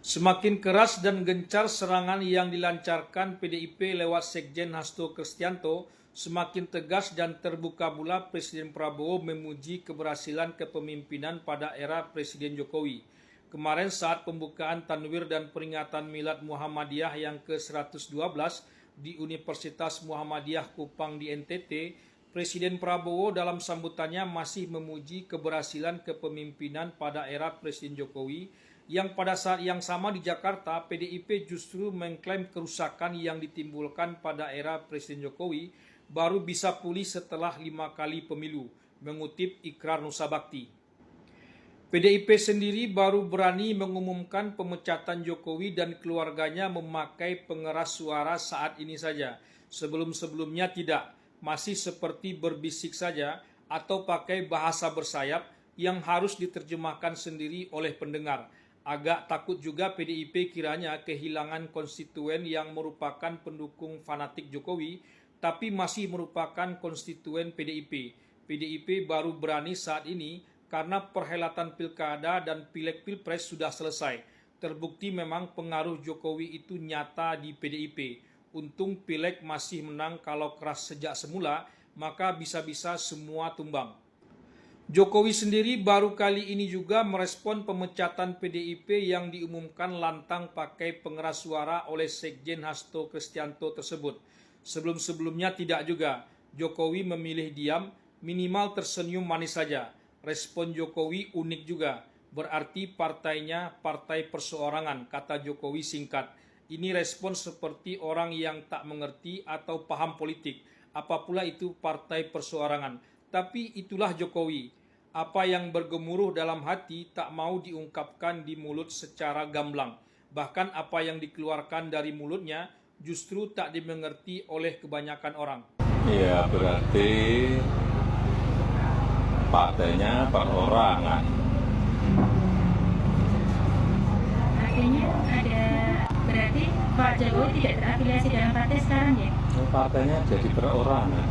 Semakin keras dan gencar serangan yang dilancarkan PDIP lewat Sekjen Hasto Kristianto, semakin tegas dan terbuka pula Presiden Prabowo memuji keberhasilan kepemimpinan pada era Presiden Jokowi. Kemarin saat pembukaan Tanwir dan peringatan Milad Muhammadiyah yang ke-112 di Universitas Muhammadiyah Kupang di NTT, Presiden Prabowo dalam sambutannya masih memuji keberhasilan kepemimpinan pada era Presiden Jokowi, yang pada saat yang sama di Jakarta, PDIP justru mengklaim kerusakan yang ditimbulkan pada era Presiden Jokowi baru bisa pulih setelah 5 kali pemilu, mengutip Ikrar Nusa Bakti. PDIP sendiri baru berani mengumumkan pemecatan Jokowi dan keluarganya memakai pengeras suara saat ini saja. Sebelum-sebelumnya tidak, masih seperti berbisik saja atau pakai bahasa bersayap yang harus diterjemahkan sendiri oleh pendengar. Agak takut juga PDIP kiranya kehilangan konstituen yang merupakan pendukung fanatik Jokowi, tapi masih merupakan konstituen PDIP. PDIP baru berani saat ini karena perhelatan pilkada dan pileg pilpres sudah selesai. Terbukti memang pengaruh Jokowi itu nyata di PDIP. Untung pileg masih menang, kalau keras sejak semula, maka bisa-bisa semua tumbang. Jokowi sendiri baru kali ini juga merespon pemecatan PDIP yang diumumkan lantang pakai pengeras suara oleh Sekjen Hasto Kristianto tersebut. Sebelum-sebelumnya tidak juga. Jokowi memilih diam, minimal tersenyum manis saja. Respon Jokowi unik juga. Berarti partainya partai perseorangan, kata Jokowi singkat. Ini respon seperti orang yang tak mengerti atau paham politik. Apa pula itu partai perseorangan. Tapi itulah Jokowi. Apa yang bergemuruh dalam hati tak mau diungkapkan di mulut secara gamblang. Bahkan apa yang dikeluarkan dari mulutnya justru tak dimengerti oleh kebanyakan orang. Ya berarti partainya perorangan. Artinya berarti Pak Jokowi tidak terafiliasi dalam partai sekarang ya? Partainya jadi perorangan.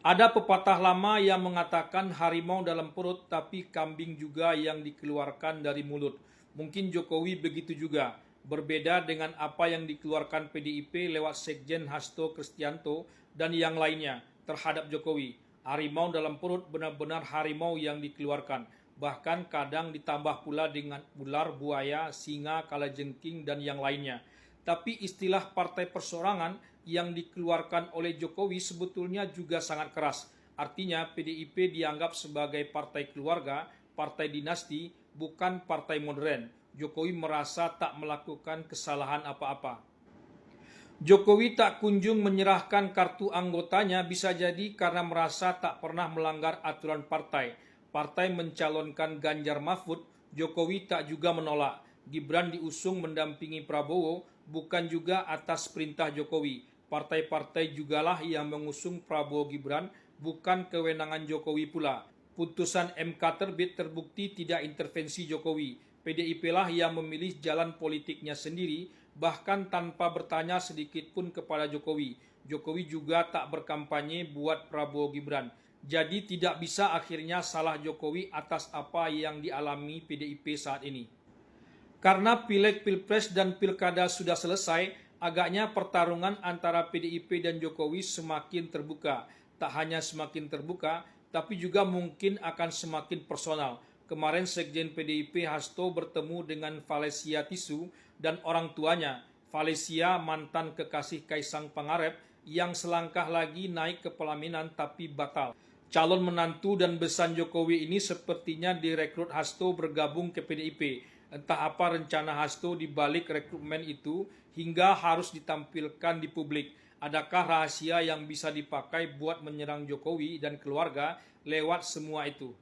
Ada pepatah lama yang mengatakan harimau dalam perut tapi kambing juga yang dikeluarkan dari mulut. Mungkin Jokowi begitu juga. Berbeda dengan apa yang dikeluarkan PDIP lewat Sekjen Hasto Kristianto dan yang lainnya terhadap Jokowi. Harimau dalam perut benar-benar harimau yang dikeluarkan. Bahkan kadang ditambah pula dengan ular, buaya, singa, kalajengking, dan yang lainnya. Tapi istilah partai perseorangan yang dikeluarkan oleh Jokowi sebetulnya juga sangat keras. Artinya PDIP dianggap sebagai partai keluarga, partai dinasti, bukan partai modern. Jokowi merasa tak melakukan kesalahan apa-apa. Jokowi tak kunjung menyerahkan kartu anggotanya bisa jadi karena merasa tak pernah melanggar aturan partai. Partai mencalonkan Ganjar Mahfud, Jokowi tak juga menolak. Gibran diusung mendampingi Prabowo, bukan juga atas perintah Jokowi. Partai-partai jugalah yang mengusung Prabowo Gibran, bukan kewenangan Jokowi pula. Putusan MK terbit terbukti tidak intervensi Jokowi. PDIP lah yang memilih jalan politiknya sendiri, bahkan tanpa bertanya sedikit pun kepada Jokowi. Jokowi juga tak berkampanye buat Prabowo Gibran. Jadi tidak bisa akhirnya salah Jokowi atas apa yang dialami PDIP saat ini. Karena pileg, pilpres, dan pilkada sudah selesai, agaknya pertarungan antara PDIP dan Jokowi semakin terbuka. Tak hanya semakin terbuka, tapi juga mungkin akan semakin personal. Kemarin Sekjen PDIP Hasto bertemu dengan Valencia Tisu dan orang tuanya. Valencia mantan kekasih Kaisang Pangarep yang selangkah lagi naik ke pelaminan tapi batal. Calon menantu dan besan Jokowi ini sepertinya direkrut Hasto bergabung ke PDIP. Entah apa rencana Hasto di balik rekrutmen itu hingga harus ditampilkan di publik. Adakah rahasia yang bisa dipakai buat menyerang Jokowi dan keluarga lewat semua itu?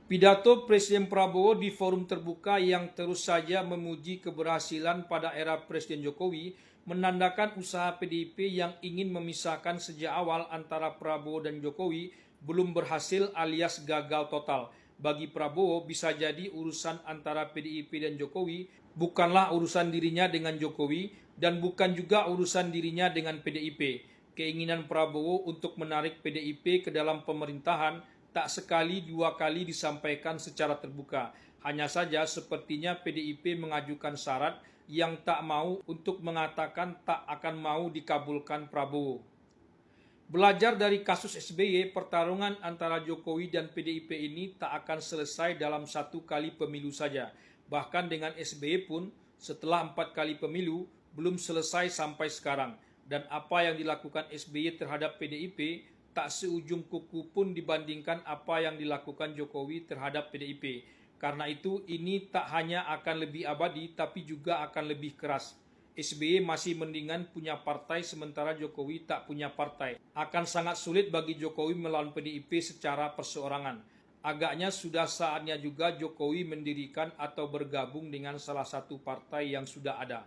Pidato Presiden Prabowo di forum terbuka yang terus saja memuji keberhasilan pada era Presiden Jokowi menandakan usaha PDIP yang ingin memisahkan sejak awal antara Prabowo dan Jokowi belum berhasil alias gagal total. Bagi Prabowo bisa jadi urusan antara PDIP dan Jokowi bukanlah urusan dirinya dengan Jokowi dan bukan juga urusan dirinya dengan PDIP. Keinginan Prabowo untuk menarik PDIP ke dalam pemerintahan tak sekali dua kali disampaikan secara terbuka. Hanya saja sepertinya PDIP mengajukan syarat yang tak mau untuk mengatakan tak akan mau dikabulkan Prabowo. Belajar dari kasus SBY, pertarungan antara Jokowi dan PDIP ini tak akan selesai dalam 1 kali pemilu saja. Bahkan dengan SBY pun setelah 4 kali pemilu belum selesai sampai sekarang. Dan apa yang dilakukan SBY terhadap PDIP tak seujung kuku pun dibandingkan apa yang dilakukan Jokowi terhadap PDIP. Karena itu ini tak hanya akan lebih abadi tapi juga akan lebih keras. SBY masih mendingan punya partai sementara Jokowi tak punya partai. Akan sangat sulit bagi Jokowi melawan PDIP secara perseorangan. Agaknya sudah saatnya juga Jokowi mendirikan atau bergabung dengan salah satu partai yang sudah ada.